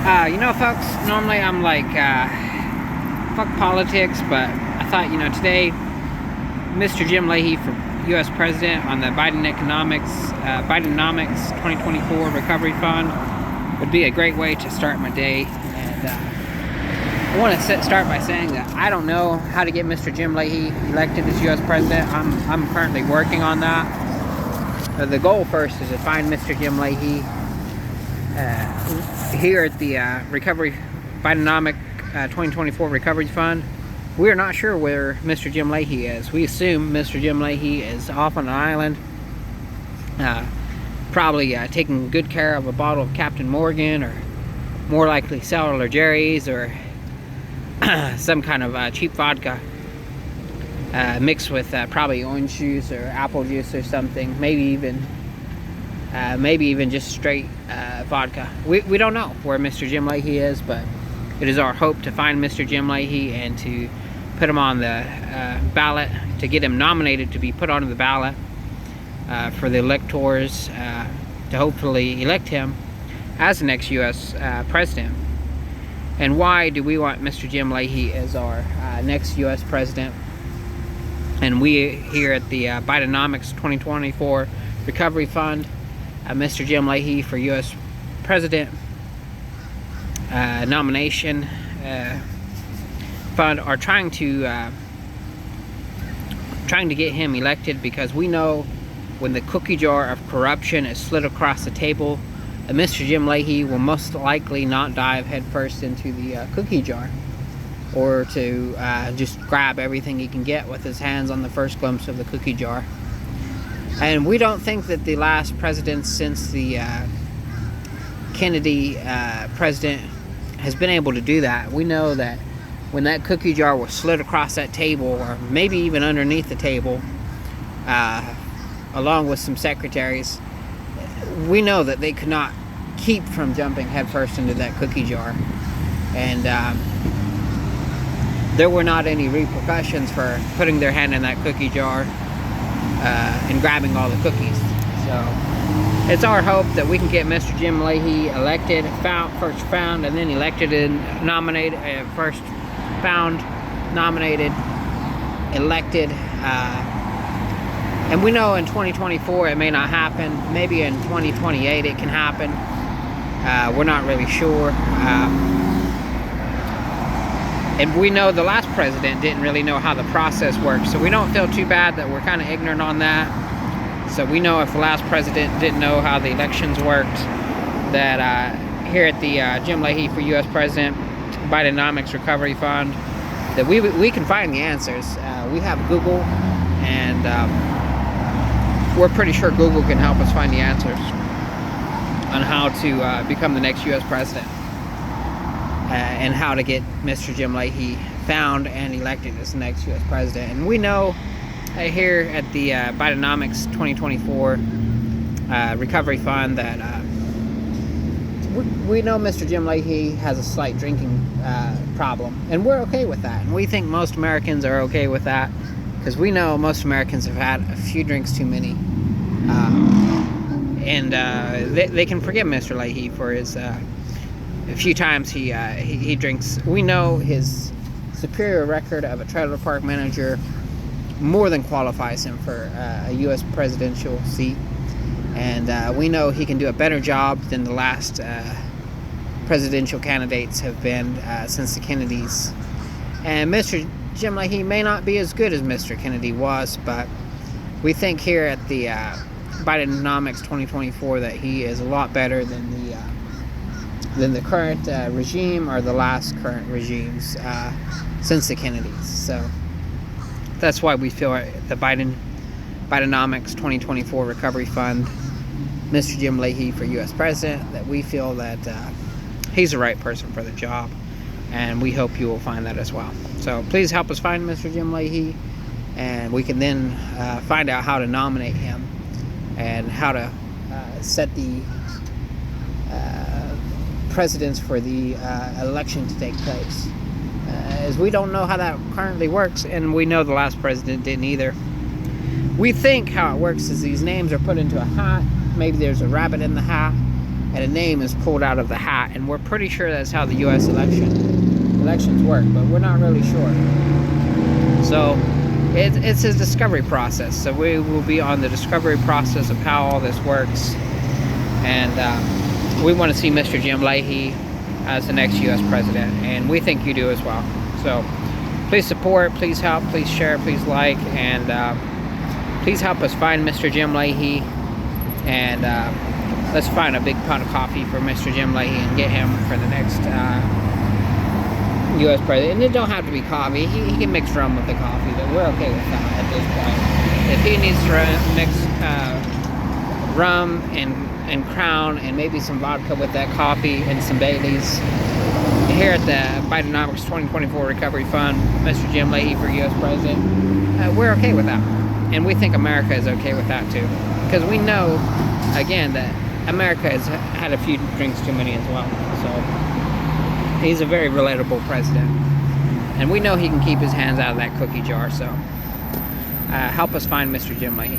Folks, normally I'm like, fuck politics, but I thought, today, Mr. Jim Leahy for U.S. President on the Bidenomics 2024 Recovery Fund would be a great way to start my day. And I want to start by saying that I don't know how to get Mr. Jim Leahy elected as U.S. President. I'm currently working on that. The goal first is to find Mr. Jim Leahy here at the Bidenomic 2024 Recovery Fund. We are not sure where Mr. Jim Leahy is. We assume Mr. Jim Leahy is off on an island, probably taking good care of a bottle of Captain Morgan, or more likely Cellar Jerry's, or some kind of cheap vodka mixed with probably orange juice or apple juice or something. Maybe even just straight vodka. We don't know where Mr. Jim Leahy is, but it is our hope to find Mr. Jim Leahy and to put him on the ballot, to get him nominated to be put on the ballot for the electors to hopefully elect him as the next U.S. president. And why do we want Mr. Jim Leahy as our next U.S. president? And we here at the Bidenomics 2024 Recovery Fund, Mr. Jim Leahy for U.S. President nomination fund are trying to get him elected, because we know when the cookie jar of corruption is slid across the table, Mr. Jim Leahy will most likely not dive headfirst into the cookie jar, or to just grab everything he can get with his hands on the first glimpse of the cookie jar. And we don't think that the last president since the Kennedy president has been able to do that. We know that when that cookie jar was slid across that table, or maybe even underneath the table, along with some secretaries, we know that they could not keep from jumping headfirst into that cookie jar. And there were not any repercussions for putting their hand in that cookie jar and grabbing all the cookies. So it's our hope that we can get Mr. Jim Leahy elected, first found and then elected and nominated, first found, nominated, elected. And we know in 2024 it may not happen. Maybe in 2028 it can happen. We're not really sure. And we know the last president didn't really know how the process works, so we don't feel too bad that we're kind of ignorant on that. So we know if the last president didn't know how the elections worked, that here at the Jim Leahy for U.S. President Bidenomics Recovery Fund, that we can find the answers. We have Google, and we're pretty sure Google can help us find the answers on how to become the next U.S. president. And how to get Mr. Jim Leahy found and elected as the next U.S. president. And we know here at the Bidenomics 2024 Recovery Fund that we know Mr. Jim Leahy has a slight drinking problem, and we're okay with that. And we think most Americans are okay with that, because we know most Americans have had a few drinks too many, and they can forgive Mr. Leahy for his a few times he drinks. We know his superior record of a trailer park manager more than qualifies him for a U.S. presidential seat, and we know he can do a better job than the last presidential candidates have been since the Kennedys. And Mr. Jim Leahy may not be as good as Mr. Kennedy was, but we think here at the Bidenomics 2024 that he is a lot better than the current regime, or the last current regimes since the Kennedys. So that's why we feel the Bidenomics 2024 Recovery Fund, Mr. Jim Leahy for U.S. President, that we feel that he's the right person for the job, and we hope you will find that as well. So please help us find Mr. Jim Leahy, and we can then find out how to nominate him and how to set the precedents for the election to take place, as we don't know how that currently works, and we know the last president didn't either. We think how it works is these names are put into a hat. Maybe there's a rabbit in the hat, and a name is pulled out of the hat, and we're pretty sure that's how the U.S. elections work, but we're not really sure. So it's a discovery process. So we will be on the discovery process of how all this works, and we want to see Mr. Jim Leahy as the next U.S. president, and we think you do as well. So please support, please help, please share, please like, and please help us find Mr. Jim Leahy, and let's find a big pot of coffee for Mr. Jim Leahy and get him for the next U.S. president. And it don't have to be coffee. He can mix rum with the coffee, but we're okay with that at this point. If he needs to mix rum and Crown and maybe some vodka with that coffee and some Baileys, here at the Bidenomics 2024 Recovery Fund, Mr. Jim Leahy for U.S. president, we're okay with that. And we think America is okay with that too. Because we know, again, that America has had a few drinks too many as well. So he's a very relatable president. And we know he can keep his hands out of that cookie jar. So help us find Mr. Jim Leahy.